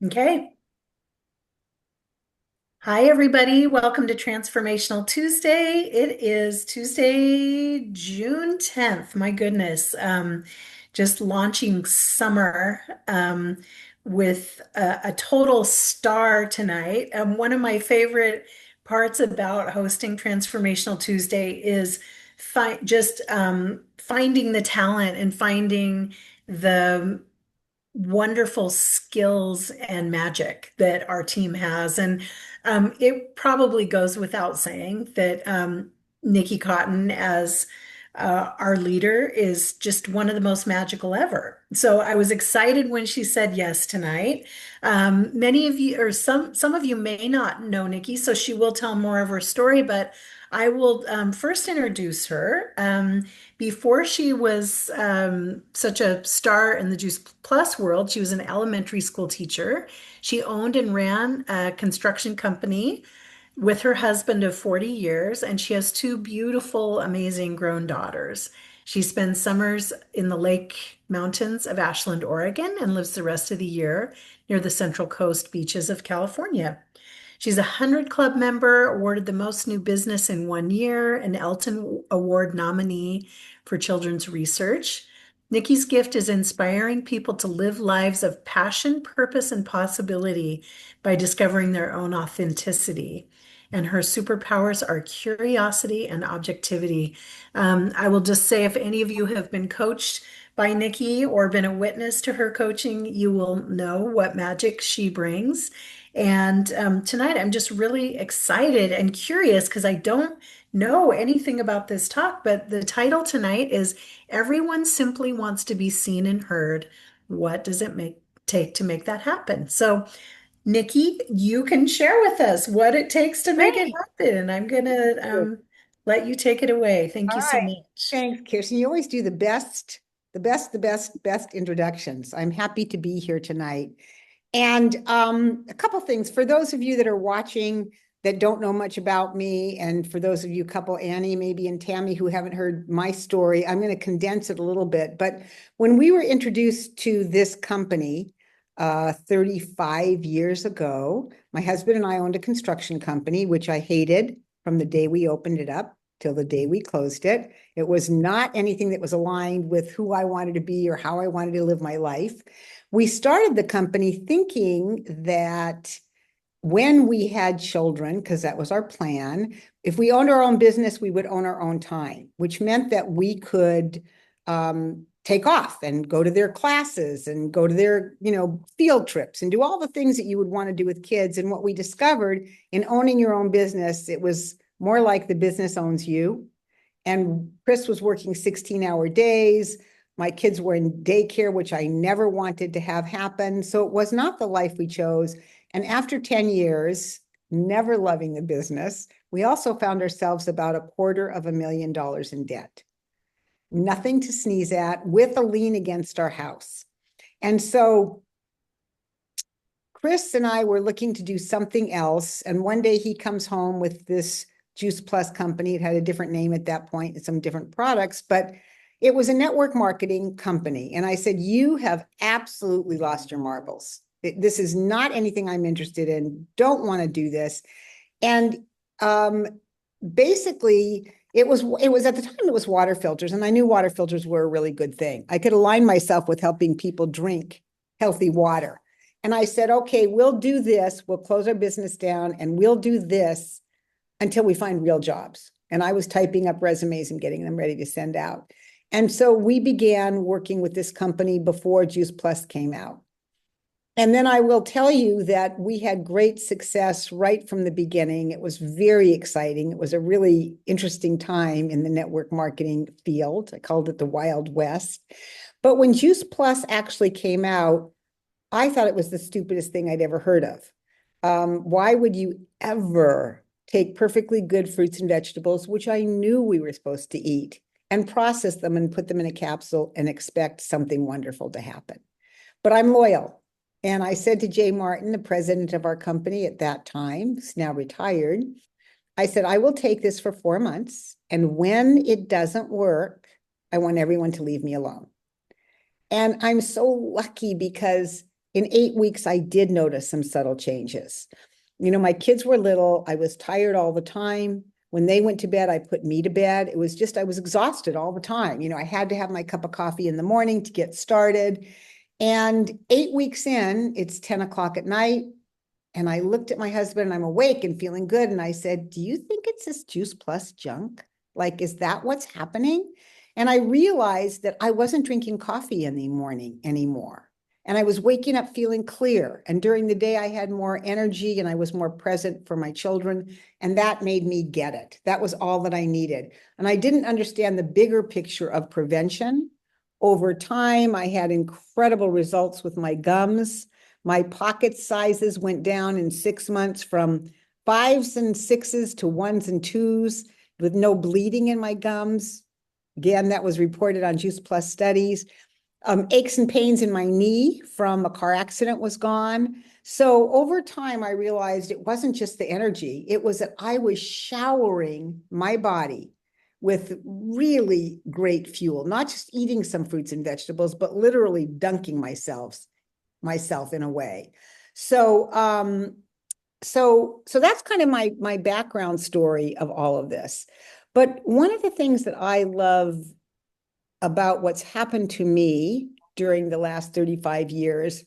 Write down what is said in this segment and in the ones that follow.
Okay. Hi, everybody. Welcome to Transformational Tuesday. It is Tuesday, June 10th. My goodness. Just launching summer with a total star tonight. One of my favorite parts about hosting Transformational Tuesday is finding the talent and finding the wonderful skills and magic that our team has. And it probably goes without saying that Nikki Cotton, as our leader, is just one of the most magical ever. So I was excited when she said yes tonight. Many of you, or some of you, may not know Nikki, so she will tell more of her story, but I will first introduce her. Before she was such a star in the Juice Plus world, she was an elementary school teacher. She owned and ran a construction company with her husband of 40 years, and she has two beautiful, amazing grown daughters. She spends summers in the Lake Mountains of Ashland, Oregon, and lives the rest of the year near the Central Coast beaches of California. She's a 100 Club member, awarded the most new business in 1 year, an Elton Award nominee for children's research. Nikki's gift is inspiring people to live lives of passion, purpose, and possibility by discovering their own authenticity. And her superpowers are curiosity and objectivity. I will just say, if any of you have been coached by Nikki or been a witness to her coaching, you will know what magic she brings. And tonight, I'm just really excited and curious because I don't know anything about this talk, but the title tonight is Everyone Simply Wants to Be Seen and Heard. What does it take to make that happen? So, Nikki, you can share with us what it takes to make it Great. happen. And I'm going to let you take it away. Thank All you so right. much. Thanks, Kirsten. You always do the best introductions. I'm happy to be here tonight. And a couple things for those of you that are watching that don't know much about me, and for those of you, couple Annie, maybe, and Tammy, who haven't heard my story, I'm going to condense it a little bit. But when we were introduced to this company 35 years ago, my husband and I owned a construction company, which I hated from the day we opened it up till the day we closed it. It was not anything that was aligned with who I wanted to be or how I wanted to live my life. We started the company thinking that when we had children, because that was our plan, if we owned our own business, we would own our own time, which meant that we could take off and go to their classes and go to their, field trips and do all the things that you would want to do with kids. And what we discovered in owning your own business, it was more like the business owns you. And Chris was working 16-hour days. My kids were in daycare, which I never wanted to have happen. So it was not the life we chose. And after 10 years, never loving the business, we also found ourselves about $250,000 in debt. Nothing to sneeze at, with a lien against our house. And so Chris and I were looking to do something else. And one day he comes home with this Juice Plus company. It had a different name at that point and some different products, but it was a network marketing company. And I said, you have absolutely lost your marbles. This is not anything I'm interested in. Don't want to do this. And basically, it was at the time it was water filters, and I knew water filters were a really good thing. I could align myself with helping people drink healthy water. And I said, okay, we'll do this. We'll close our business down and we'll do this until we find real jobs. And I was typing up resumes and getting them ready to send out. And so we began working with this company before Juice Plus came out. And then I will tell you that we had great success right from the beginning. It was very exciting. It was a really interesting time in the network marketing field. I called it the Wild West. But when Juice Plus actually came out, I thought it was the stupidest thing I'd ever heard of. Why would you ever take perfectly good fruits and vegetables, which I knew we were supposed to eat, and process them and put them in a capsule and expect something wonderful to happen? But I'm loyal. And I said to Jay Martin, the president of our company at that time, who's now retired, I said, I will take this for 4 months. And when it doesn't work, I want everyone to leave me alone. And I'm so lucky because in 8 weeks, I did notice some subtle changes. My kids were little. I was tired all the time. When they went to bed, I put me to bed. It was just, I was exhausted all the time. I had to have my cup of coffee in the morning to get started. And 8 weeks in, it's 10 o'clock at night. And I looked at my husband and I'm awake and feeling good. And I said, do you think it's this Juice Plus junk? Like, is that what's happening? And I realized that I wasn't drinking coffee in the morning anymore. And I was waking up feeling clear. And during the day, I had more energy and I was more present for my children. And that made me get it. That was all that I needed. And I didn't understand the bigger picture of prevention. Over time, I had incredible results with my gums. My pocket sizes went down in 6 months from 5s and 6s to 1s and 2s with no bleeding in my gums. Again, that was reported on Juice Plus studies. Aches and pains in my knee from a car accident was gone. So over time, I realized it wasn't just the energy. It was that I was showering my body with really great fuel, not just eating some fruits and vegetables, but literally dunking myself in a way. So that's kind of my background story of all of this. But one of the things that I love about what's happened to me during the last 35 years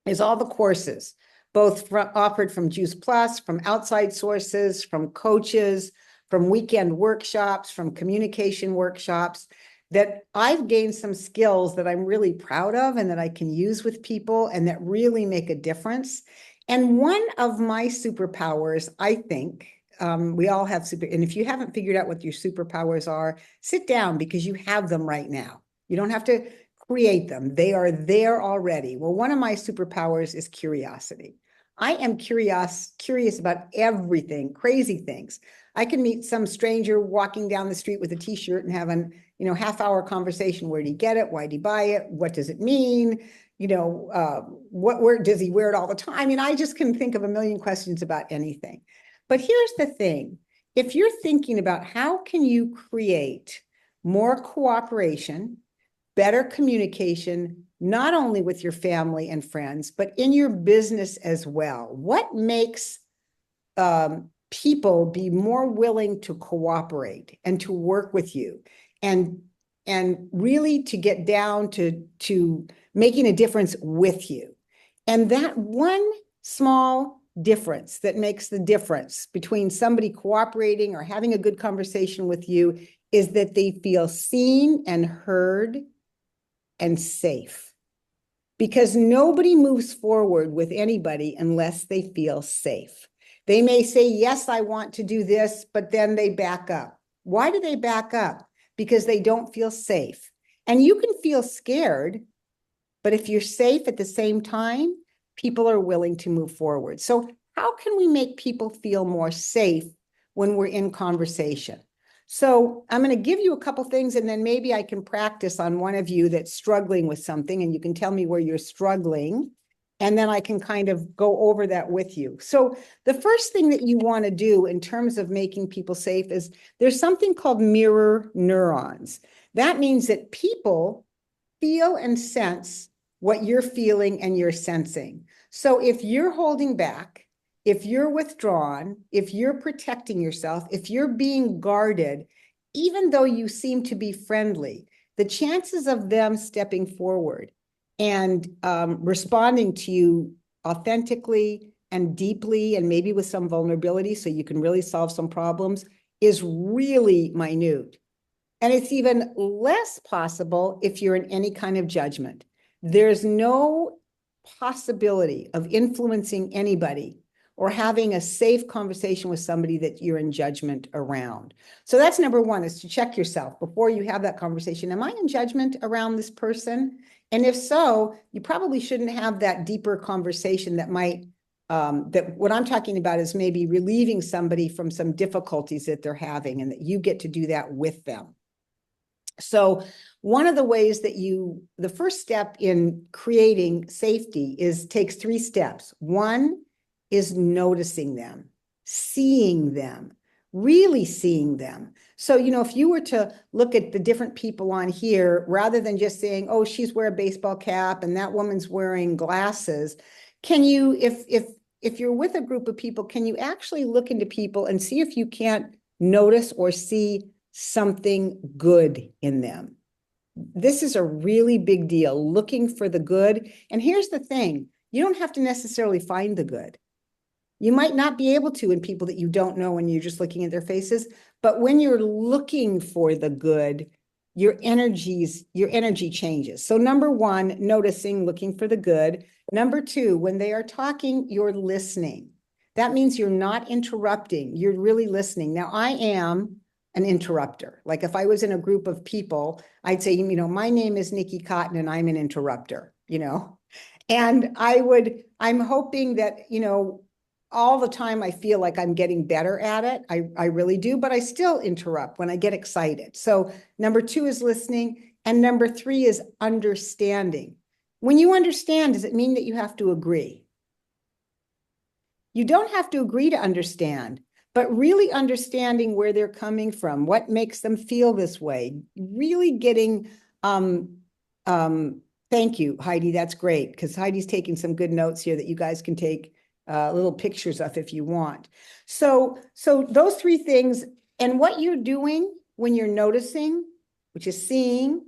is all the courses, both offered from Juice Plus, from outside sources, from coaches, from weekend workshops, from communication workshops, that I've gained some skills that I'm really proud of and that I can use with people and that really make a difference. And one of my superpowers, I think, we all have and if you haven't figured out what your superpowers are, sit down because you have them right now. You don't have to create them. They are there already. Well, one of my superpowers is curiosity. I am curious about everything, crazy things. I can meet some stranger walking down the street with a t-shirt and have an, half-hour conversation. Where did he get it? Why did he buy it? What does it mean? Where does he wear it all the time? I mean, I just can think of a million questions about anything. But here's the thing. If you're thinking about how can you create more cooperation, better communication, not only with your family and friends, but in your business as well, what makes people be more willing to cooperate and to work with you and really to get down to making a difference with you? And that one small difference that makes the difference between somebody cooperating or having a good conversation with you is that they feel seen and heard and safe. Because nobody moves forward with anybody unless they feel safe. They may say, yes, I want to do this, but then they back up. Why do they back up? Because they don't feel safe. And you can feel scared, but if you're safe at the same time, people are willing to move forward. So how can we make people feel more safe when we're in conversation? So I'm going to give you a couple things, and then maybe I can practice on one of you that's struggling with something, and you can tell me where you're struggling, and then I can kind of go over that with you. So the first thing that you want to do in terms of making people safe is there's something called mirror neurons. That means that people feel and sense what you're feeling and you're sensing. So if you're holding back, if you're withdrawn, if you're protecting yourself, if you're being guarded, even though you seem to be friendly, the chances of them stepping forward and responding to you authentically and deeply, and maybe with some vulnerability so you can really solve some problems, is really minute. And it's even less possible if you're in any kind of judgment. There's no possibility of influencing anybody or having a safe conversation with somebody that you're in judgment around. So that's number one, is to check yourself before you have that conversation. Am I in judgment around this person? And if so, you probably shouldn't have that deeper conversation that might, that what I'm talking about is maybe relieving somebody from some difficulties that they're having, and that you get to do that with them. So one of the ways that the first step in creating safety takes 3 steps. One is noticing them, seeing them, really seeing them. So, if you were to look at the different people on here, rather than just saying, oh, she's wearing a baseball cap and that woman's wearing glasses, can you, if you're with a group of people, can you actually look into people and see if you can't notice or see something good in them? This is a really big deal, looking for the good. And here's the thing, you don't have to necessarily find the good. You might not be able to in people that you don't know when you're just looking at their faces, but when you're looking for the good, your energy changes. So number one, noticing, looking for the good. Number two, when they are talking, you're listening. That means you're not interrupting, you're really listening. Now, I am an interrupter. Like if I was in a group of people, I'd say, my name is Nikki Cotton and I'm an interrupter. And I'm hoping that, all the time I feel like I'm getting better at it. I really do, but I still interrupt when I get excited. So number two is listening. And number three is understanding. When you understand, does it mean that you have to agree? You don't have to agree to understand, but really understanding where they're coming from, what makes them feel this way, really getting, thank you, Heidi, that's great, because Heidi's taking some good notes here that you guys can take little pictures of if you want. So those three things, and what you're doing when you're noticing, which is seeing,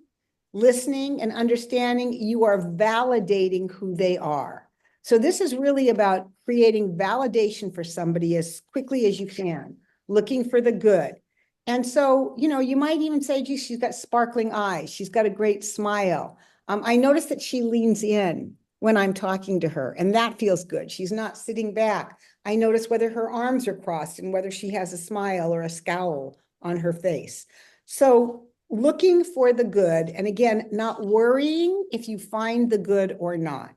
listening, and understanding, you are validating who they are. So this is really about creating validation for somebody as quickly as you can, looking for the good. And so, you might even say, gee, she's got sparkling eyes. She's got a great smile. I notice that she leans in when I'm talking to her, and that feels good. She's not sitting back. I notice whether her arms are crossed and whether she has a smile or a scowl on her face. So looking for the good, and again, not worrying if you find the good or not.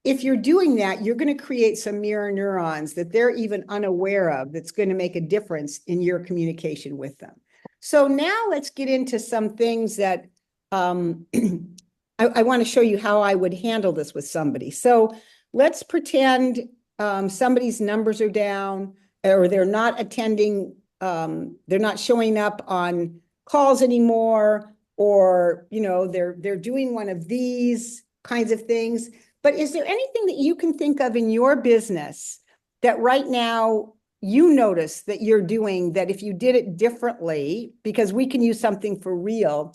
If you're doing that, you're going to create some mirror neurons that they're even unaware of that's going to make a difference in your communication with them. So now let's get into some things that I want to show you how I would handle this with somebody. So let's pretend somebody's numbers are down or they're not attending, they're not showing up on calls anymore, or they're doing one of these kinds of things. But is there anything that you can think of in your business that right now you notice that you're doing that if you did it differently, because we can use something for real,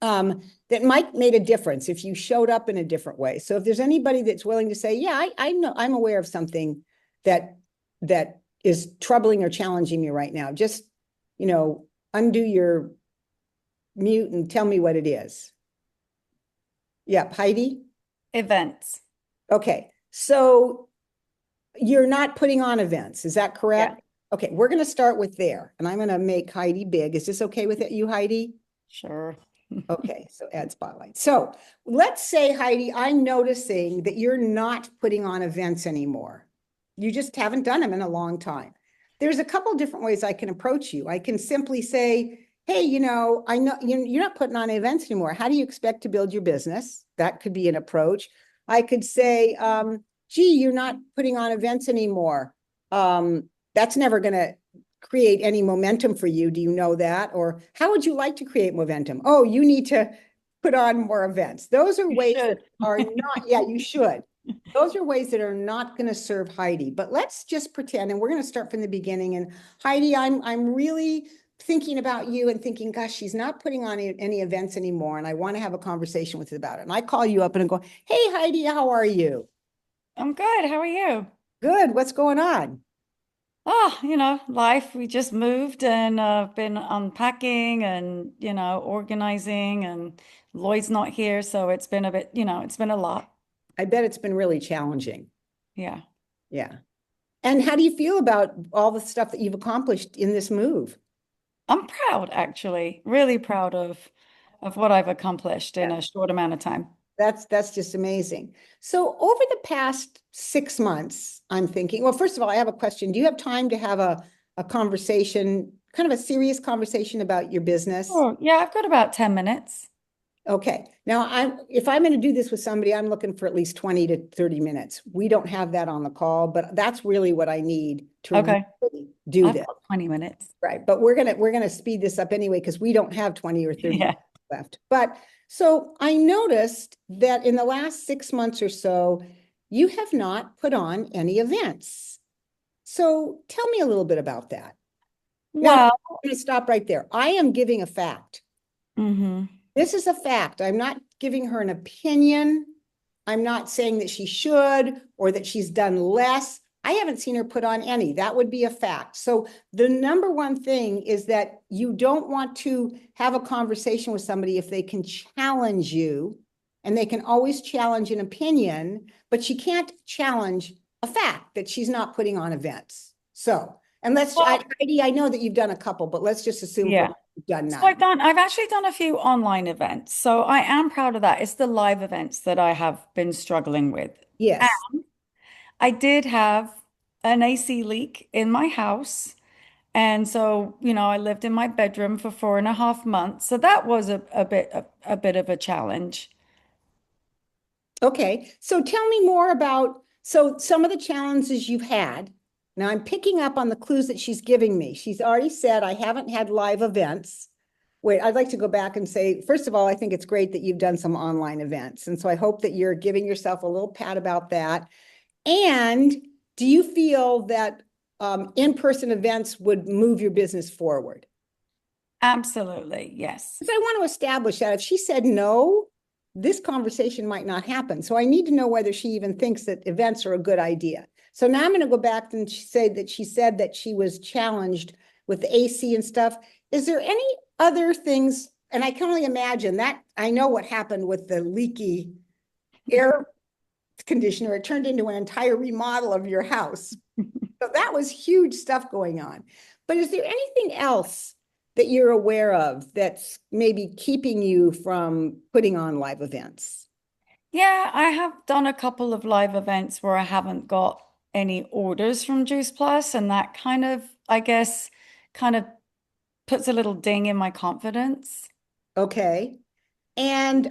that might make a difference if you showed up in a different way? So if there's anybody that's willing to say, yeah, I know, I'm aware of something that is troubling or challenging me right now, just, undo your mute and tell me what it is. Yep, Heidi? Events. Okay, so you're not putting on events, is that correct? Yeah. Okay, we're going to start with there, and I'm going to make Heidi big. Is this okay with you, Heidi? Sure. Okay, so add spotlight. So let's say, Heidi, I'm noticing that you're not putting on events anymore. You just haven't done them in a long time. There's a couple different ways I can approach you. I can simply say, hey, I know you're not putting on events anymore. How do you expect to build your business? That could be an approach. I could say, gee, you're not putting on events anymore. That's never going to create any momentum for you. Do you know that? Or how would you like to create momentum? Oh, you need to put on more events. Those are ways that are not, yeah, you should. Those are ways that are not going to serve Heidi. But let's just pretend, and we're going to start from the beginning. And Heidi, I'm really thinking about you and thinking, gosh, she's not putting on any events anymore, and I want to have a conversation with her about it. And I call you up and I go, hey, Heidi, how are you? I'm good. How are you? Good. What's going on? Oh, life. We just moved and been unpacking and, organizing, and Lloyd's not here, so it's been a bit, it's been a lot. I bet it's been really challenging. Yeah. Yeah. And how do you feel about all the stuff that you've accomplished in this move? I'm proud, actually, really proud of what I've accomplished in Yeah. a short amount of time. That's just amazing. So over the past 6 months, I'm thinking, well, first of all, I have a question. Do you have time to have a conversation, kind of a serious conversation about your business? Oh, yeah, I've got about 10 minutes. Okay, now if I'm going to do this with somebody, I'm looking for at least 20 to 30 minutes. We don't have that on the call, but that's really what I need to Okay. really do I've this. got 20 minutes. Right, but we're gonna speed this up anyway because we don't have 20 or 30 Yeah. minutes left. But so I noticed that in the last 6 months or so, you have not put on any events. So tell me a little bit about that. Now, I'm Well, going to stop right there. I am giving a fact. hmm This is a fact. I'm not giving her an opinion. I'm not saying that she should or that she's done less. I haven't seen her put on any. That would be a fact. So the number one thing is that you don't want to have a conversation with somebody if they can challenge you, and they can always challenge an opinion, but she can't challenge a fact that she's not putting on events. So, and well, Heidi, I know that you've done a couple, but let's just assume for yeah. now you've done So none. I've actually done a few online events. So I am proud of that. It's the live events that I have been struggling with. Yes. I did have an AC leak in my house. And so, I lived in my bedroom for 4.5 months. So that was a bit of a challenge. Okay, so tell me more about some of the challenges you've had. Now I'm picking up on the clues that she's giving me. She's already said I haven't had live events. Wait, I'd like to go back and say, first of all, I think it's great that you've done some online events. And so I hope that you're giving yourself a little pat about that. And do you feel that in-person events would move your business forward? Absolutely. Yes. Because I want to establish that if she said no, this conversation might not happen. So I need to know whether she even thinks that events are a good idea. So now I'm going to go back and say that she said that she was challenged with the AC and stuff. Is there any other things? And I can only imagine that I know what happened with the leaky air conditioner. It turned into an entire remodel of your house. So that was huge stuff going on. But is there anything else that you're aware of that's maybe keeping you from putting on live events? Yeah, I have done a couple of live events where I haven't got any orders from Juice Plus, and that kind of, I guess, kind of puts a little ding in my confidence. Okay. And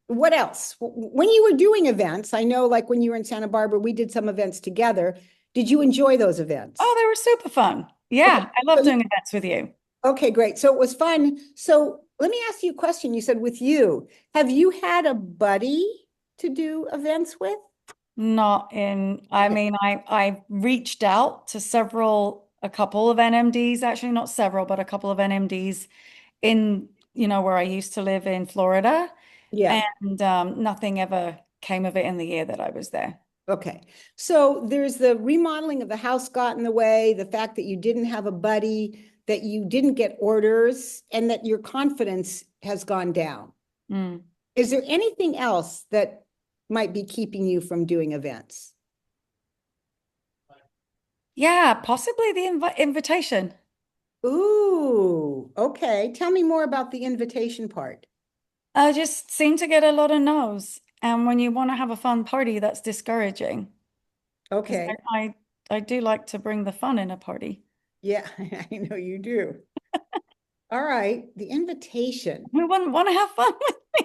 what else? When you were doing events, I know like when you were in Santa Barbara, we did some events together. Did you enjoy those Oh, events? they were super fun. Okay. Yeah, I love So doing events with you. okay, great. So it was fun. So let me ask you a question. You said with you, have you had a buddy to do events with? Not in, I Okay. mean, I reached out to a couple of NMDs, actually not several, but a couple of NMDs in, where I used to live in Florida, Yeah. and nothing ever came of it in the year that I was there. Okay. So there's the remodeling of the house got in the way, the fact that you didn't have a buddy, that you didn't get orders, and that your confidence has gone down. Mm. Is there anything else that might be keeping you from doing events? Yeah, possibly the invitation. Ooh, okay. Tell me more about the invitation part. I just seem to get a lot of no's. And when you want to have a fun party, that's discouraging because Okay. I do like to bring the fun in a party. Yeah, I know you do. All right, the invitation. Who wouldn't want to have fun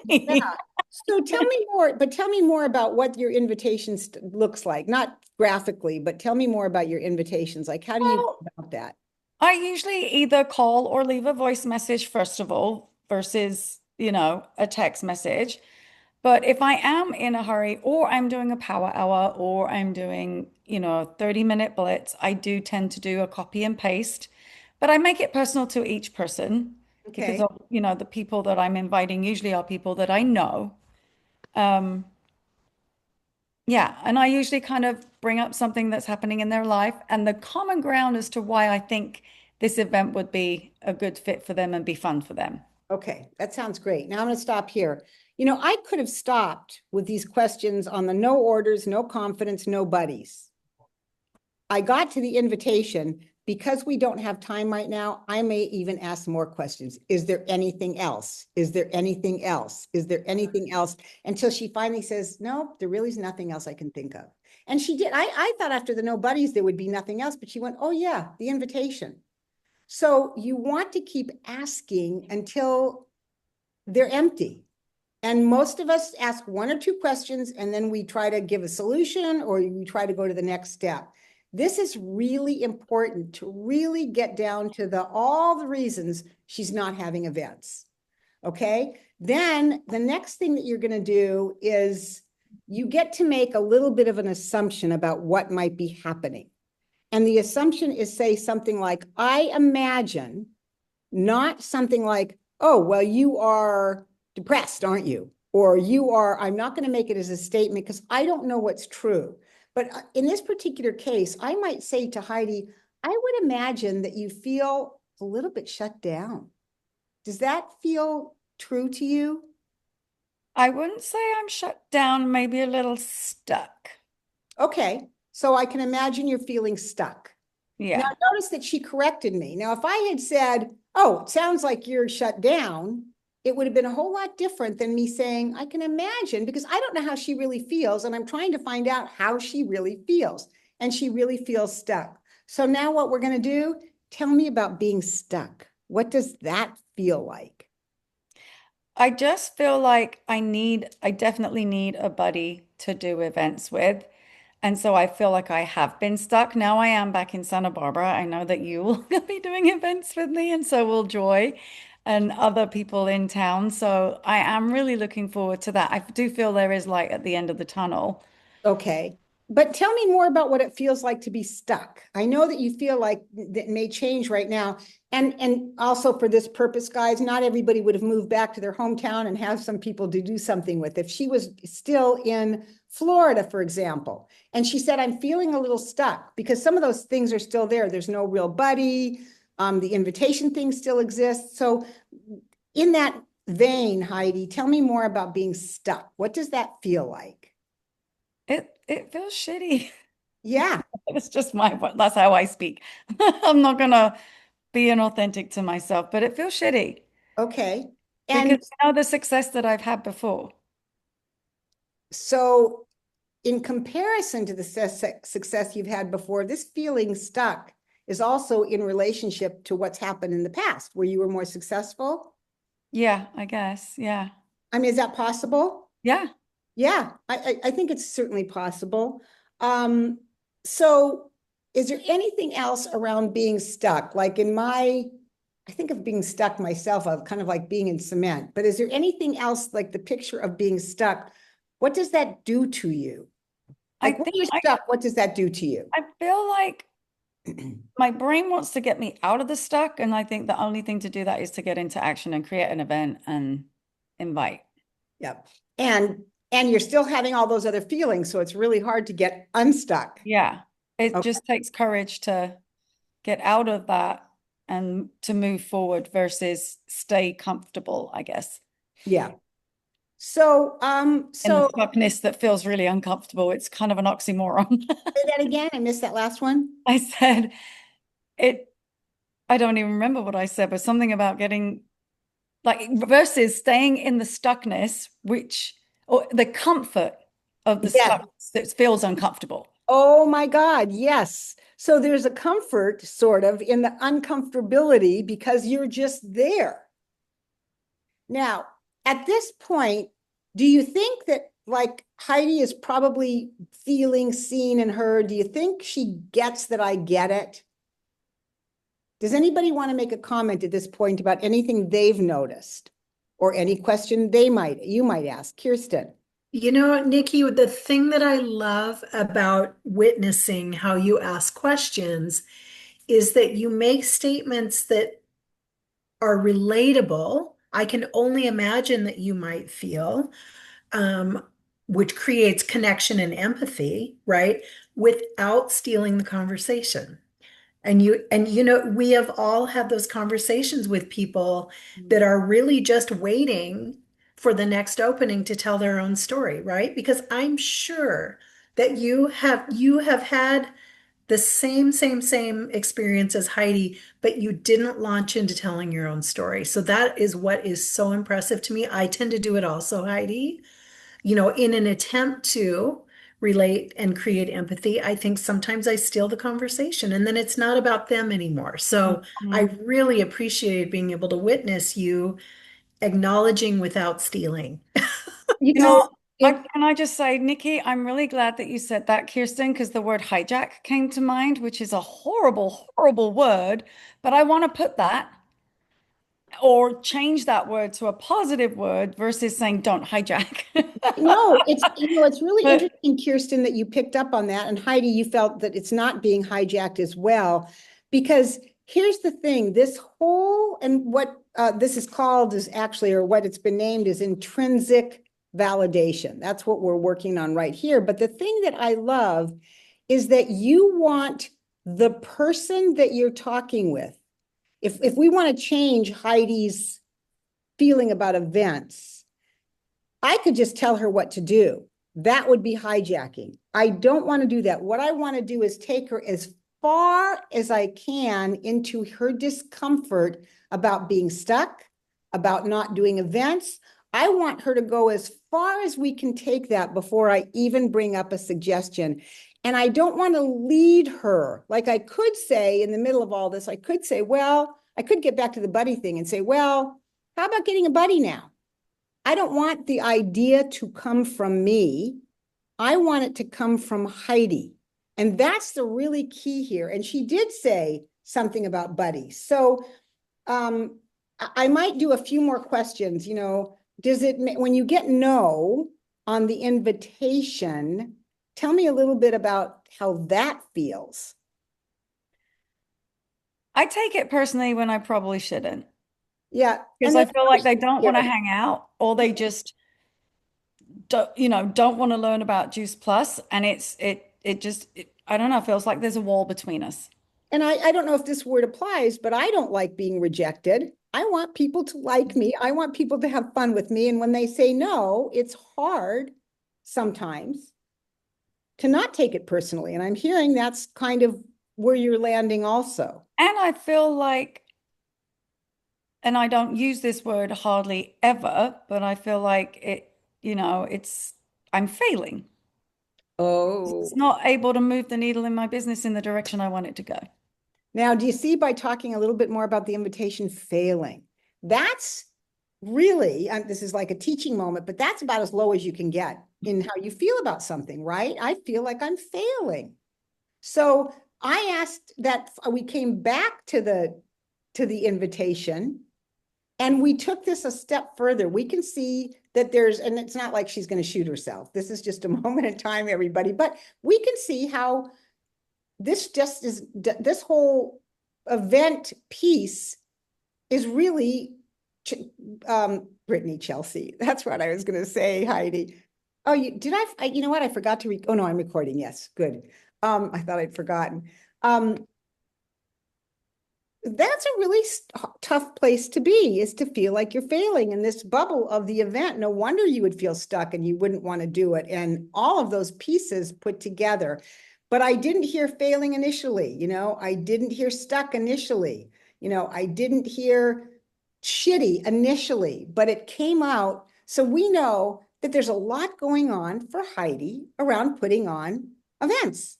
with Yeah. me? So tell me more about what your invitations looks like, not graphically, but tell me more about your invitations. Like, how do you go Well, about that? I usually either call or leave a voice message first of all versus, a text message. But if I am in a hurry or I'm doing a power hour or I'm doing, a 30-minute blitz, I do tend to do a copy and paste, but I make it personal to each person because Okay, of, the people that I'm inviting usually are people that I know. Um, yeah, and I usually kind of bring up something that's happening in their life and the common ground as to why I think this event would be a good fit for them and be fun for them. okay, that sounds great. Now I'm going to stop here. I could have stopped with these questions on the no orders, no confidence, no buddies. I got to the invitation because we don't have time right now. I may even ask more questions. Is there anything else? Is there anything else? Is there anything else? Until she finally says, no, there really is nothing else I can think of. And she did. I thought after the no buddies, there would be nothing else, but she went, oh yeah, the invitation. So you want to keep asking until they're empty. And most of us ask one or two questions and then we try to give a solution or we try to go to the next step. This is really important to really get down to all the reasons she's not having events. Okay. Then the next thing that you're going to do is you get to make a little bit of an assumption about what might be happening. And the assumption is, say something like, I imagine, not something like, oh, well, you are depressed, aren't you? Or you are, I'm not going to make it as a statement because I don't know what's true. But in this particular case, I might say to Heidi, I would imagine that you feel a little bit shut down. Does that feel true to you? I wouldn't say I'm shut down, maybe a little stuck. Okay, so I can imagine you're feeling stuck. Now, Yeah. notice that she corrected me. Now, if I had said, oh, it sounds like you're shut down, it would have been a whole lot different than me saying, I can imagine, because I don't know how she really feels. And I'm trying to find out how she really feels. And she really feels stuck. So now what we're going to do, tell me about being stuck. What does that feel like? I just feel like I definitely need a buddy to do events with. And so I feel like I have been stuck. Now I am back in Santa Barbara. I know that you will be doing events with me, and so will Joy and other people in town. So I am really looking forward to that. I do feel there is light at the end of the tunnel. Okay. But tell me more about what it feels like to be stuck. I know that you feel like that may change right now. And also for this purpose, guys, not everybody would have moved back to their hometown and have some people to do something with. If she was still in Florida, for example, and she said, I'm feeling a little stuck because some of those things are still there. There's no real buddy. The invitation thing still exists. So in that vein, Heidi, tell me more about being stuck. What does that feel like? It feels shitty. Yeah. It's just that's how I speak. I'm not gonna be inauthentic to myself, but it feels shitty Okay. because And I know the success that I've had before. so, in comparison to the success you've had before, this feeling stuck is also in relationship to what's happened in the past where you were more successful. Yeah, I guess. Yeah. I mean, is that possible? Yeah. Yeah, I think it's certainly possible. Um, so, is there anything else around being stuck? Like I think of being stuck myself, of kind of like being in cement. But is there anything else like the picture of being stuck? What does that do to you? I Like when think you're stuck, what does that do to you? I feel like my brain wants to get me out of the stuck, and I think the only thing to do that is to get into action and create an event and invite. Yep. And you're still having all those other feelings, so it's really hard to get unstuck. Yeah. It Okay. just takes courage to get out of that and to move forward versus stay comfortable, I guess. Yeah. So In the so stuckness that feels really uncomfortable. It's kind of an oxymoron. say that again. I missed that last one. I said it, I don't even remember what I said, but something about getting like versus staying in the stuckness, which or the comfort of the Yeah. stuckness that feels uncomfortable. Oh my God, yes. So there's a comfort sort of in the uncomfortability because you're just there. Now, at this point, do you think that like Heidi is probably feeling seen and heard? Do you think she gets that I get it? Does anybody want to make a comment at this point about anything they've noticed or any question you might ask? Kirsten. You know, Nikki, the thing that I love about witnessing how you ask questions is that you make statements that are relatable. I can only imagine that you might feel, um, which creates connection and empathy, right? Without stealing the conversation. And we have all had those conversations with people that are really just waiting for the next opening to tell their own story, right? Because I'm sure that you have had the same experience as Heidi, but you didn't launch into telling your own story. So that is what is so impressive to me. I tend to do it also, Heidi, in an attempt to relate and create empathy. I think sometimes I steal the conversation and then it's not about them anymore. So I Mhm. really appreciated being able to witness you acknowledging without stealing. You You know, know, it, can I just say, Nikki, I'm really glad that you said that, Kirsten, because the word hijack came to mind, which is a horrible, horrible word. But I want to put that or change that word to a positive word versus saying don't hijack. no, it's really But interesting, Kirsten, that you picked up on that. And Heidi, you felt that it's not being hijacked as well. Because here's the thing, this whole, and what this is called is actually, or what it's been named is intrinsic validation. That's what we're working on right here. But the thing that I love is that you want the person that you're talking with. If we want to change Heidi's feeling about events, I could just tell her what to do. That would be hijacking. I don't want to do that. What I want to do is take her as far as I can into her discomfort about being stuck, about not doing events. I want her to go as far as we can take that before I even bring up a suggestion. And I don't want to lead her. Like I could say in the middle of all this, I could say, well, I could get back to the buddy thing and say, well, how about getting a buddy now? I don't want the idea to come from me. I want it to come from Heidi. And that's the really key here. And she did say something about buddies. So I might do a few more questions. Does it, when you get no on the invitation, tell me a little bit about how that feels. I take it personally when I probably shouldn't, Yeah. because And I that's feel like they don't want to here. hang out or they just don't want to learn about Juice Plus. And I don't know, it feels like there's a wall between us. And I don't know if this word applies, but I don't like being rejected. I want people to like me. I want people to have fun with me. And when they say no, it's hard sometimes to not take it personally. And I'm hearing that's kind of where you're landing also. And I feel like, and I don't use this word hardly ever, but I feel like I'm failing. It's Oh, not able to move the needle in my business in the direction I want it to go. now do you see by talking a little bit more about the invitation failing? That's really, this is like a teaching moment, but that's about as low as you can get in how you feel about something, right? I feel like I'm failing. So I asked that we came back to the invitation and we took this a step further. We can see that and it's not like she's going to shoot herself. This is just a moment in time, everybody, but we can see how this whole event piece is really Brittany Chelsea. That's what I was going to say, Heidi. Oh, you know what? I forgot to, oh no, I'm recording. Yes, good. I thought I'd forgotten. That's a really tough place to be, is to feel like you're failing in this bubble of the event. No wonder you would feel stuck and you wouldn't want to do it. And all of those pieces put together. But I didn't hear failing initially. I didn't hear stuck initially. I didn't hear shitty initially, but it came out. So we know that there's a lot going on for Heidi around putting on events.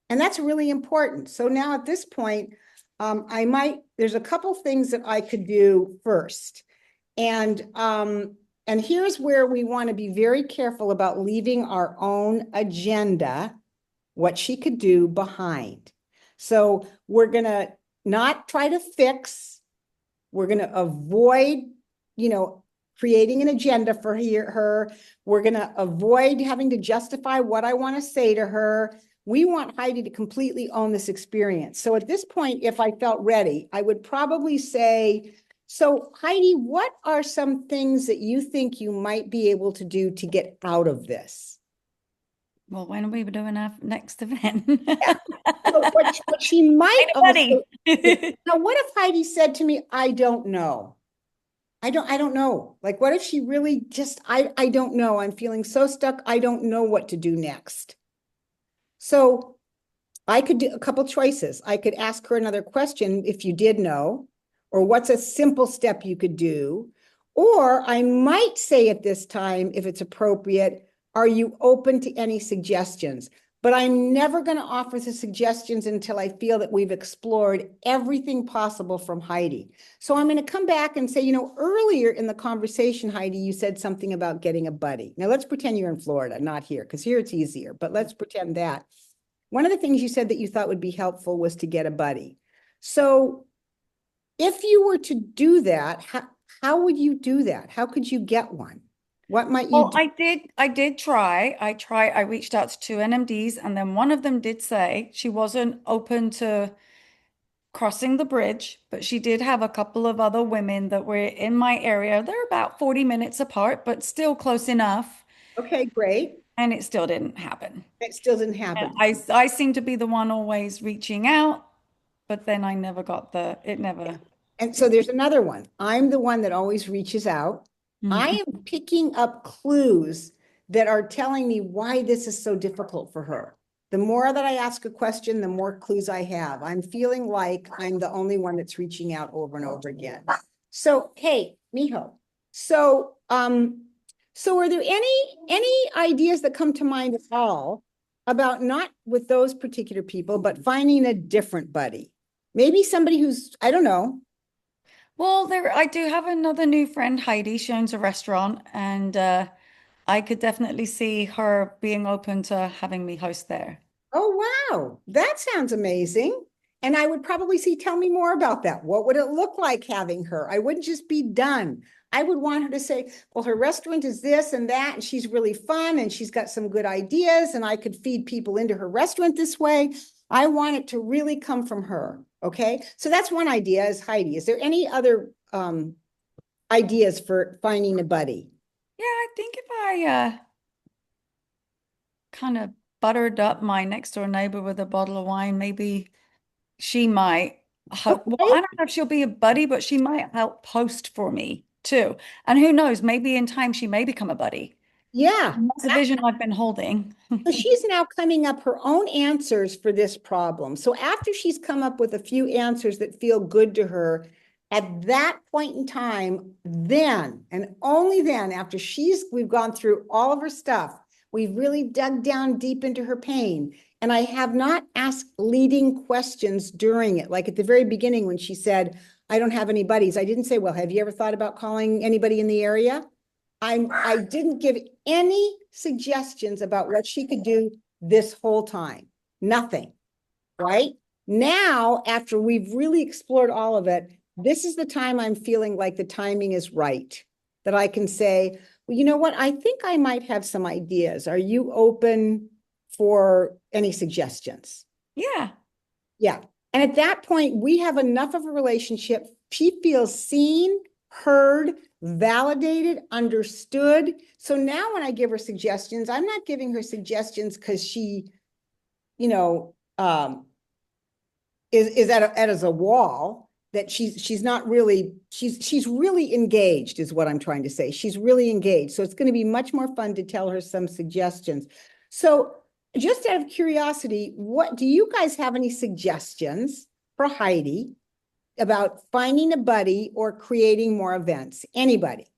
And that's really important. So now at this point, there's a couple things that I could do first. And here's where we want to be very careful about leaving our own agenda, what she could do behind. So we're going to not try to fix. We're going to avoid, creating an agenda for her. We're going to avoid having to justify what I want to say to her. We want Heidi to completely own this experience. So at this point, if I felt ready, I would probably say, so Heidi, what are some things that you think you might be able to do to get out of this? Well, when are we doing our next event? Yeah. So what she might Buddy. also, now what if Heidi said to me, I don't know. I don't know. Like, what if she really just, I don't know. I'm feeling so stuck. I don't know what to do next. So I could do a couple choices. I could ask her another question if you did know, or what's a simple step you could do? Or I might say at this time, if it's appropriate, are you open to any suggestions? but I'm never going to offer the suggestions until I feel that we've explored everything possible from Heidi. So I'm going to come back and say, you know, earlier in the conversation, Heidi, you said something about getting a buddy. Now let's pretend you're in Florida, not here, because here it's easier, but let's pretend that. One of the things you said that you thought would be helpful was to get a buddy. So if you were to do that, how would you do that? How could you get one? What might you Well, do? I did try. I reached out to two NMDs, and then one of them did say she wasn't open to crossing the bridge, but she did have a couple of other women that were in my area. They're about 40 minutes apart, but still close enough. Okay, great. And it still didn't happen. It still didn't And happen. I seem to be the one always reaching out, but then I never got it never. And so there's another one. I'm the one that always reaches out. Mhm. I am picking up clues that are telling me why this is so difficult for her. The more that I ask a question, the more clues I have. I'm feeling like I'm the only one that's reaching out over and over again. So, hey, Mijo. So, so are there any ideas that come to mind at all about not with those particular people, but finding a different buddy? Maybe somebody who's, I don't know. Well, I do have another new friend, Heidi. She owns a restaurant, and I could definitely see her being open to having me host there. Oh, wow. That sounds amazing. And I would probably see, tell me more about that. What would it look like having her? I wouldn't just be done. I would want her to say, well, her restaurant is this and that, and she's really fun and she's got some good ideas, and I could feed people into her restaurant this way. I want it to really come from her. Okay. So that's one idea is Heidi. Is there any other ideas for finding a buddy? Yeah, I think if I kind of buttered up my next door neighbor with a bottle of wine, maybe she might well, Okay. I don't know if she'll be a buddy, but she might help post for me too. And who knows, maybe in time she may become a buddy. Yeah. And that's a vision I've been holding. So she's now coming up her own answers for this problem. So after she's come up with a few answers that feel good to her, at that point in time, then and only then, after we've gone through all of her stuff, we've really dug down deep into her pain. And I have not asked leading questions during it. Like at the very beginning when she said, I don't have any buddies, I didn't say, well, have you ever thought about calling anybody in the area? I didn't give any suggestions about what she could do this whole time. Nothing, right? Now, after we've really explored all of it, this is the time I'm feeling like the timing is right. That I can say, well, you know what? I think I might have some ideas. Are you open for any suggestions? Yeah. Yeah. And at that point, we have enough of a relationship. She feels seen, heard, validated, understood. So now when I give her suggestions, I'm not giving her suggestions because she, you know, is at as a wall that she's not really, she's really engaged is what I'm trying to say. She's really engaged. So it's going to be much more fun to tell her some suggestions. So just out of curiosity, what do you guys have any suggestions for Heidi about finding a buddy or creating more events? Anybody?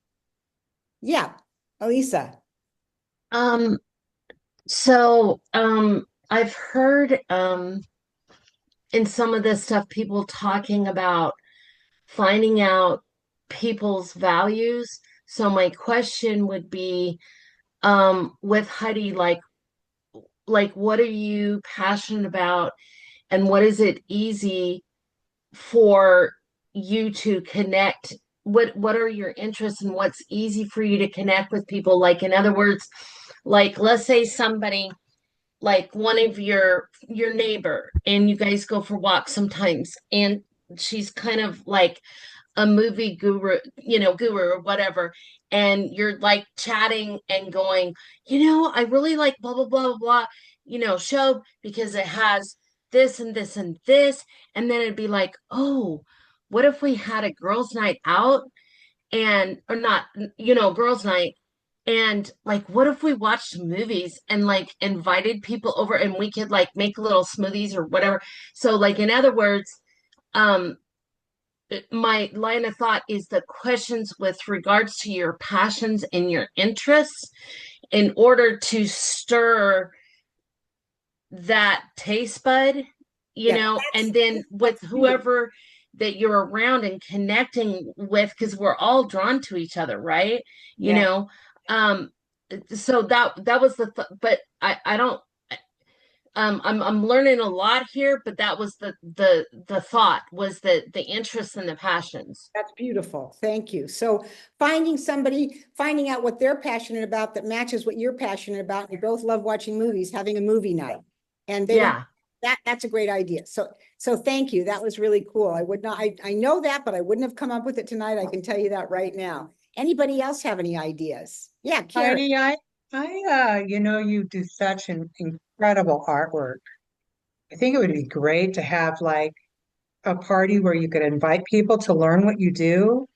Yeah, Elisa. Um, I've heard in some of this stuff people talking about finding out people's values. So my question would be with Heidi, like what are you passionate about and what is it easy for you to connect? What are your interests and what's easy for you to connect with people? Like in other words, like let's say somebody like one of your neighbor and you guys go for walks sometimes and she's kind of like a movie guru or whatever, and you're like chatting and going, I really like blah blah blah blah blah, show because it has this and this and this, and then it'd be like, oh, what if we had a girls' night out and or not, girls' night, and like, what if we watched movies and like invited people over and we could like make little smoothies or whatever? So, like, in other words, um, my line of thought is the questions with regards to your passions and your interests in order to stir that taste bud, Yeah, and then with that's beautiful. whoever that you're around and connecting with, because we're all drawn to each other, right? You Yeah. know, um, so that was but I don't I'm learning a lot here, but that was the thought was the interests and the passions. That's beautiful. Thank you. So finding somebody, finding out what they're passionate about that matches what you're passionate about. You both love watching movies, having a movie night. And they don't, Yeah. that's a great idea. So thank you. That was really cool. I would not, I know that, but I wouldn't have come up with it tonight. I can tell you that right now. Anybody else have any ideas? Yeah, Carrie. Heidi, you do such an incredible artwork. I think it would be great to have like a party where you could invite people to learn what you do.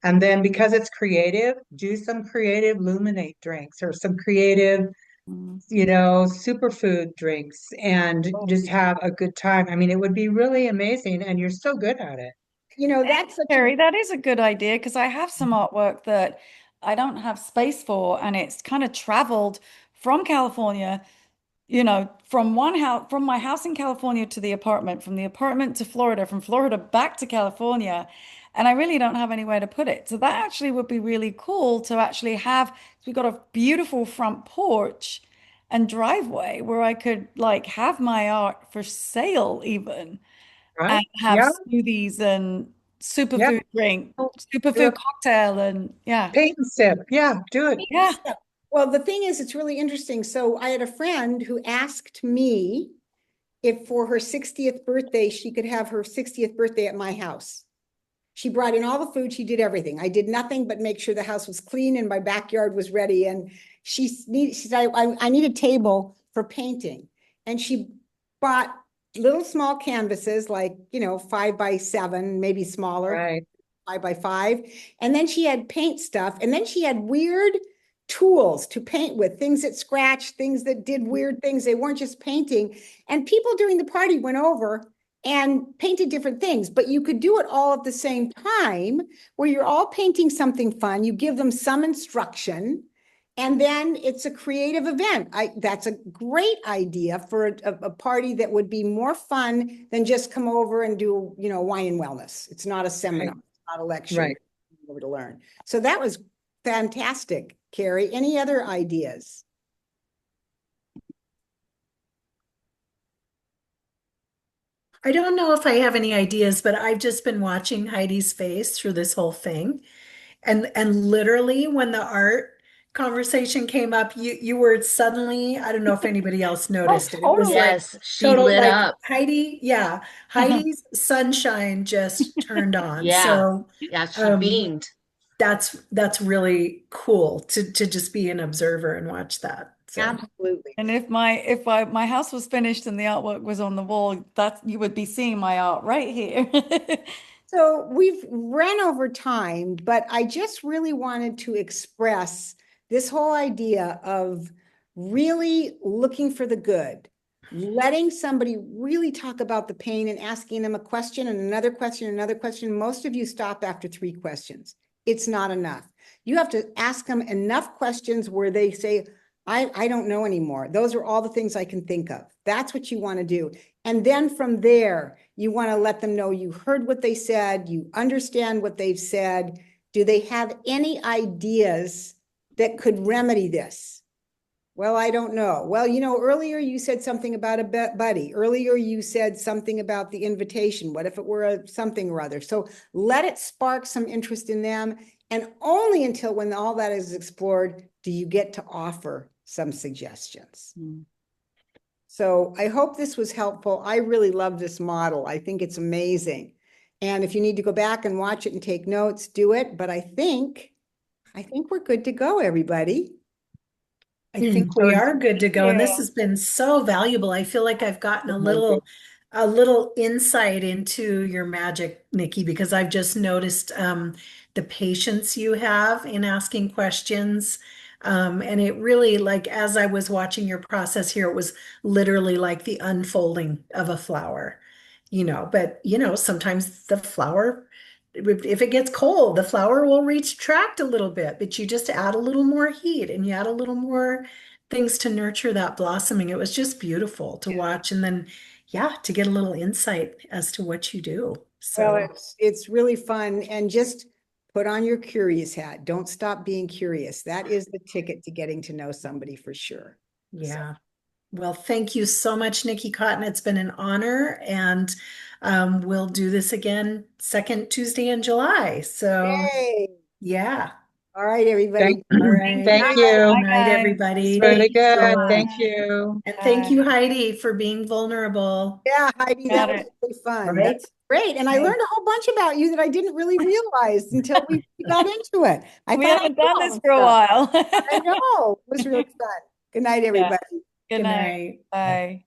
And then because it's creative, do some creative luminate drinks or some creative, Mm. superfood drinks and Oh, just have a good time. I mean, it would be really amazing. And you're so good at it. that's such a, Terry, that is a good idea because I have some artwork that I don't have space for, and it's kind of traveled from California, from one house, from my house in California to the apartment, from the apartment to Florida, from Florida back to California, and I really don't have anywhere to put it. So that actually would be really cool to actually have. We've got a beautiful front porch and driveway where I could like have my art for sale even Right? and have Yeah. smoothies and Yeah. superfood drink, Do a superfood cocktail, and yeah, paint and sip. Yeah. Do it. yeah. well, the thing is, it's really interesting. So I had a friend who asked me if for her 60th birthday, she could have her 60th birthday at my house. She brought in all the food. She did everything. I did nothing but make sure the house was clean and my backyard was ready. And she said, I need a table for painting. And she bought little small canvases, like, 5 by 7, maybe smaller, Right. 5 by 5. And then she had paint stuff. And then she had weird tools to paint with, things that scratched, things that did weird things. They weren't just painting. And people during the party went over and painted different things, but you could do it all at the same time where you're all painting something fun. You give them some instruction, and then it's a creative event. That's a great idea for a party that would be more fun than just come over and do, wine and wellness. It's not a Right. seminar, it's not a lecture. Right. Over to learn. So that was fantastic, Carrie. Any other ideas? I don't know if I have any ideas, but I've just been watching Heidi's face through this whole thing. And literally when the art conversation came up, you were suddenly, I don't know if anybody else Oh, noticed it. It was totally. like Yes, she total, lit like up. Heidi, yeah, Heidi's sunshine just turned on. Yeah. So Yeah, she um beamed. that's really cool to just be an observer and watch that. So Absolutely. And if my house was finished and the artwork was on the wall, that you would be seeing my art right here. So we've ran over time, but I just really wanted to express this whole idea of really looking for the good, letting somebody really talk about the pain and asking them a question and another question, another question. Most of you stop after 3 questions. It's not enough. You have to ask them enough questions where they say, I don't know anymore. Those are all the things I can think of. That's what you want to do. And then from there, you want to let them know you heard what they said, you understand what they've said. Do they have any ideas that could remedy this? Well, I don't know. Well, earlier you said something about a buddy. Earlier you said something about the invitation. What if it were something or other? So let it spark some interest in them. And only until when all that is explored do you get to offer some suggestions. Mm. So I hope this was helpful. I really love this model. I think it's amazing. And if you need to go back and watch it and take notes, do it. But I think we're good to go, everybody. I think we are good to go, and this Yeah. has been so valuable. I feel like I've gotten Amazing. a little insight into your magic, Nikki, because I've just noticed the patience you have in asking questions. And it really, like, as I was watching your process here, it was literally like the unfolding of a flower, but sometimes the flower, if it gets cold, the flower will retract a little bit, but you just add a little more heat and you add a little more things to nurture that blossoming. It was just beautiful to watch. And then, yeah, to get a little insight as to what you do. Well, So, it's really fun, and just put on your curious hat. Don't stop being curious. That is the ticket to getting to know somebody for sure. So, yeah. Well, thank you so much, Nikki Cotton. It's been an honor, and we'll do this again second Tuesday in July. So, yay. yeah. All right, Thank, everybody. All Thank right. thank you. you. Good Bye, night, guys. It's everybody. really Thank you so good. much. Thank you. And thank Bye. you, Heidi, for being vulnerable. Yeah, Heidi, that Got was it. really fun. Right? That's great. And I Right. learned a whole bunch about you that I didn't really realize until we got into it. I We thought I haven't knew done all this the for a stuff. while. I know. It was really fun. Good night, Yeah. everybody. Good Good night. night. Bye.